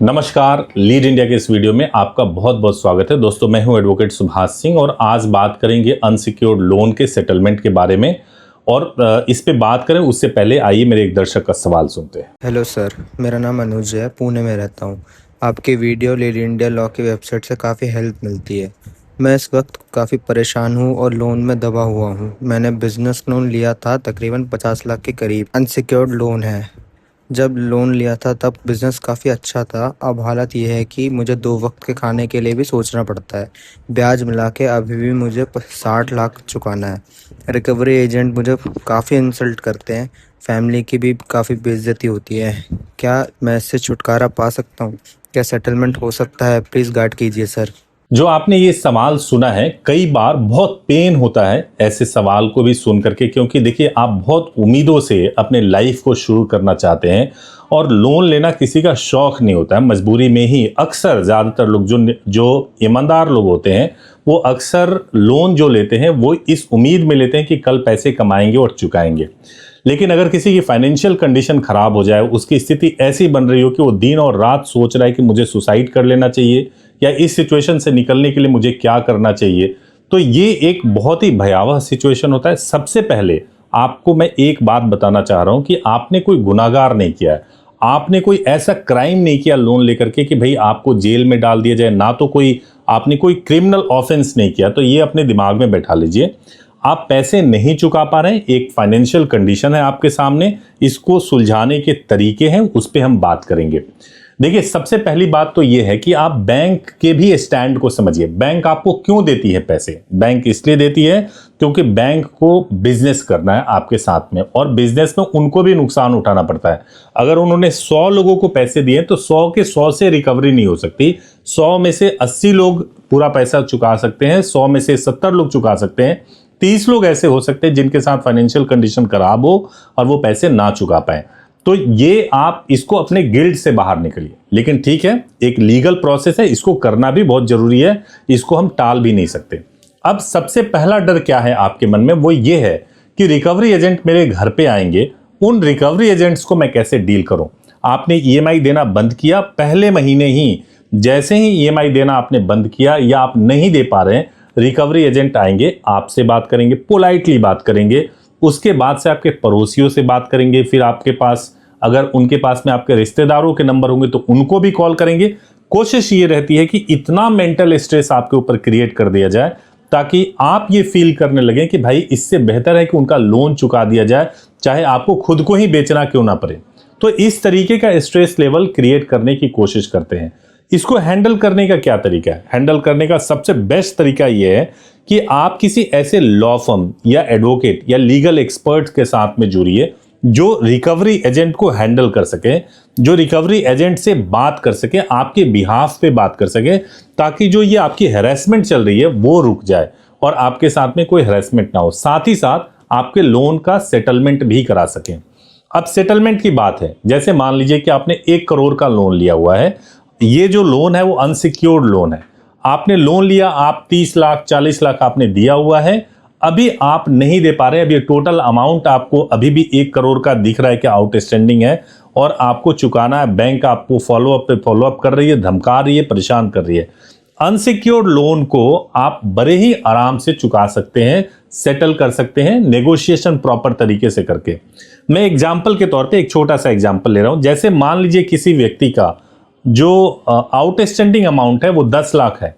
नमस्कार, lead India के इस वीडियो में आपका बहुत बहुत स्वागत है। दोस्तों, मैं हूं एडवोकेट सुभाष सिंह और आज बात करेंगे अनसिक्योर्ड लोन के सेटलमेंट के बारे में। और इस पे बात करें उससे पहले आइए मेरे एक दर्शक का सवाल सुनते हैं। हेलो सर, मेरा नाम अनुज है, पुणे में रहता हूँ। आपकी वीडियो लीड इंडिया लॉ की वेबसाइट से काफ़ी हेल्प मिलती है। मैं इस वक्त काफ़ी परेशान हूँ और लोन में दबा हुआ हूँ। मैंने बिजनेस लोन लिया था, तकरीबन 50 लाख के करीब अनसिक्योर्ड लोन है। जब लोन लिया था तब बिज़नेस काफ़ी अच्छा था। अब हालत यह है कि मुझे 2 वक्त के खाने के लिए भी सोचना पड़ता है। ब्याज मिला के अभी भी मुझे 60 लाख चुकाना है। रिकवरी एजेंट मुझे काफ़ी इंसल्ट करते हैं। फैमिली की भी काफ़ी बेइज्जती होती है। क्या मैं इससे छुटकारा पा सकता हूँ? क्या सेटलमेंट हो सकता है? प्लीज़ गाइड कीजिए सर। जो आपने ये सवाल सुना है, कई बार बहुत पेन होता है ऐसे सवाल को भी सुन करके, क्योंकि देखिए आप बहुत उम्मीदों से अपने लाइफ को शुरू करना चाहते हैं और लोन लेना किसी का शौक नहीं होता है, मजबूरी में ही अक्सर ज़्यादातर लोग जो ईमानदार लोग होते हैं वो अक्सर लोन जो लेते हैं वो इस उम्मीद में लेते हैं कि कल पैसे कमाएंगे और चुकाएंगे। लेकिन अगर किसी की फाइनेंशियल कंडीशन खराब हो जाए, उसकी स्थिति ऐसी बन रही हो कि वो दिन और रात सोच रहा है कि मुझे सुसाइड कर लेना चाहिए या इस सिचुएशन से निकलने के लिए मुझे क्या करना चाहिए, तो ये एक बहुत ही भयावह सिचुएशन होता है। सबसे पहले आपको मैं एक बात बताना चाह रहा हूं कि आपने कोई गुनाहगार नहीं किया है, आपने कोई ऐसा क्राइम नहीं किया लोन लेकर के कि भाई आपको जेल में डाल दिया जाए, ना तो कोई आपने कोई क्रिमिनल ऑफेंस नहीं किया। तो ये अपने दिमाग में बैठा लीजिए। आप पैसे नहीं चुका पा रहे हैं, एक फाइनेंशियल कंडीशन है आपके सामने, इसको सुलझाने के तरीके हैं, उस पर हम बात करेंगे। देखिए, सबसे पहली बात तो यह है कि आप बैंक के भी स्टैंड को समझिए। बैंक आपको क्यों देती है पैसे? बैंक इसलिए देती है क्योंकि बैंक को बिजनेस करना है आपके साथ में, और बिजनेस में उनको भी नुकसान उठाना पड़ता है। अगर उन्होंने 100 लोगों को पैसे दिए तो 100 के 100 से रिकवरी नहीं हो सकती। 100 में से 80 लोग पूरा पैसा चुका सकते हैं, 100 में से 70 लोग चुका सकते हैं, 30 लोग ऐसे हो सकते हैं जिनके साथ फाइनेंशियल कंडीशन खराब हो और वो पैसे ना चुका पाए। तो ये आप इसको अपने गिल्ड से बाहर निकलिए। लेकिन ठीक है, एक लीगल प्रोसेस है, इसको करना भी बहुत जरूरी है, इसको हम टाल भी नहीं सकते। अब सबसे पहला डर क्या है आपके मन में, वो ये है कि रिकवरी एजेंट मेरे घर पे आएंगे, उन रिकवरी एजेंट्स को मैं कैसे डील करूं। आपने ईएमआई देना बंद किया, पहले महीने ही जैसे ही ईएमआई देना आपने बंद किया या आप नहीं दे पा रहे हैं, रिकवरी एजेंट आएंगे, आपसे बात करेंगे, पोलाइटली बात करेंगे, उसके बाद से आपके पड़ोसियों से बात करेंगे, फिर आपके पास अगर उनके पास में आपके रिश्तेदारों के नंबर होंगे तो उनको भी कॉल करेंगे। कोशिश ये रहती है कि इतना मेंटल स्ट्रेस आपके ऊपर क्रिएट कर दिया जाए ताकि आप ये फील करने लगे कि भाई इससे बेहतर है कि उनका लोन चुका दिया जाए, चाहे आपको खुद को ही बेचना क्यों ना पड़े। तो इस तरीके का स्ट्रेस लेवल क्रिएट करने की कोशिश करते हैं। इसको हैंडल करने का क्या तरीका है? हैंडल करने का सबसे बेस्ट तरीका यह है कि आप किसी ऐसे लॉ फर्म या एडवोकेट या लीगल एक्सपर्ट के साथ में जुड़िए जो रिकवरी एजेंट को हैंडल कर सके, जो रिकवरी एजेंट से बात कर सके, आपके बिहाफ पे बात कर सके, ताकि जो ये आपकी हैरेसमेंट चल रही है वो रुक जाए और आपके साथ में कोई हैरेसमेंट ना हो, साथ ही साथ आपके लोन का सेटलमेंट भी करा सकें। अब सेटलमेंट की बात है, जैसे मान लीजिए कि आपने 1 करोड़ का लोन लिया हुआ है। ये जो लोन है वो अनसिक्योर्ड लोन है। आपने लोन लिया, आप 30 लाख 40 लाख आपने दिया हुआ है, अभी आप नहीं दे पा रहे। अभी टोटल अमाउंट आपको अभी भी 1 करोड़ का दिख रहा है कि आउटस्टैंडिंग है और आपको चुकाना है। बैंक आपको फॉलोअप पे फॉलोअप कर रही है, धमका रही है, परेशान कर रही है। अनसिक्योर्ड लोन को आप बड़े ही आराम से चुका सकते हैं, सेटल कर सकते हैं, नेगोशिएशन प्रॉपर तरीके से करके। मैं एग्जाम्पल के तौर पे एक छोटा सा एग्जाम्पल ले रहा हूं। जैसे मान लीजिए किसी व्यक्ति का जो आउटस्टैंडिंग अमाउंट है वो 10 लाख है।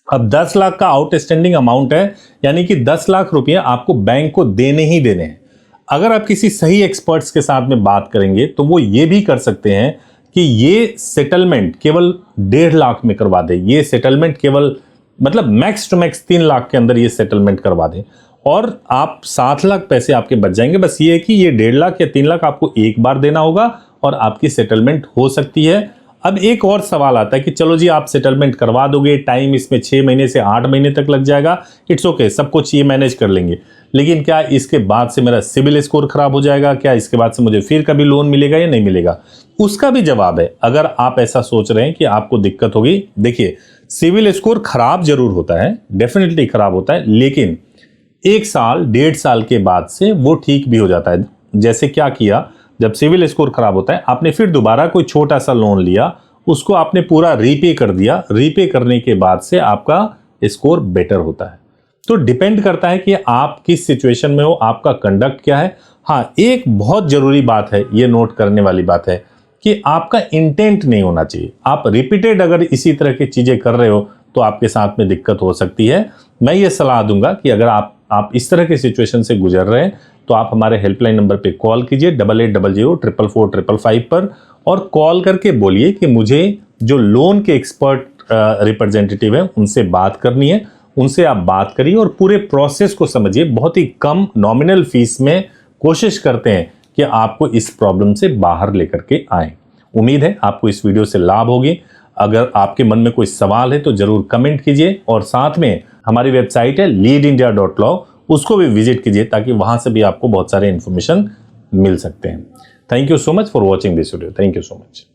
अब 10 लाख का आउटस्टैंडिंग अमाउंट है, यानी कि 10 लाख रुपए आपको बैंक को देने ही देने हैं। अगर आप किसी सही एक्सपर्ट्स के साथ में बात करेंगे तो वो ये भी कर सकते हैं कि ये सेटलमेंट केवल 1.5 लाख में करवा दे। ये सेटलमेंट केवल मतलब मैक्स टू मैक्स 3 लाख के अंदर ये सेटलमेंट करवा दें और आप 7 लाख पैसे आपके बच जाएंगे। बस ये है कि ये 1.5 लाख या 3 लाख आपको एक बार देना होगा और आपकी सेटलमेंट हो सकती है। अब एक और सवाल आता है कि चलो जी आप सेटलमेंट करवा दोगे, टाइम इसमें 6 महीने से 8 महीने तक लग जाएगा, इट्स ओके, सब कुछ ये मैनेज कर लेंगे, लेकिन क्या इसके बाद से मेरा सिविल स्कोर खराब हो जाएगा? क्या इसके बाद से मुझे फिर कभी लोन मिलेगा या नहीं मिलेगा? उसका भी जवाब है। अगर आप ऐसा सोच रहे हैं कि आपको दिक्कत होगी, देखिए सिविल स्कोर खराब जरूर होता है, डेफिनेटली खराब होता है, लेकिन 1 साल 1.5 साल के बाद से वो ठीक भी हो जाता है। जैसे क्या किया, जब सिविल स्कोर खराब होता है, आपने फिर दोबारा कोई छोटा सा लोन लिया, उसको आपने पूरा रीपे कर दिया, रीपे करने के बाद से आपका स्कोर बेटर होता है। तो डिपेंड करता है कि आप किस सिचुएशन में हो, आपका कंडक्ट क्या है। हाँ, एक बहुत जरूरी बात है, ये नोट करने वाली बात है कि आपका इंटेंट नहीं होना चाहिए। आप रिपीटेड अगर इसी तरह की चीजें कर रहे हो तो आपके साथ में दिक्कत हो सकती है। मैं ये सलाह दूंगा कि अगर आप इस तरह के सिचुएशन से गुजर रहे हैं तो आप हमारे हेल्पलाइन नंबर पे कॉल कीजिए 8800 पर, और कॉल करके बोलिए कि मुझे जो लोन के एक्सपर्ट रिप्रेजेंटेटिव हैं उनसे बात करनी है। उनसे आप बात करिए और पूरे प्रोसेस को समझिए। बहुत ही कम नॉमिनल फीस में कोशिश करते हैं कि आपको इस प्रॉब्लम से बाहर लेकर के आए। उम्मीद है आपको इस वीडियो से लाभ होगी। अगर आपके मन में कोई सवाल है तो जरूर कमेंट कीजिए, और साथ में हमारी वेबसाइट है leadindia.law, उसको भी विजिट कीजिए ताकि वहां से भी आपको बहुत सारे इंफॉर्मेशन मिल सकते हैं। Thank you so much for watching this video. Thank you so much.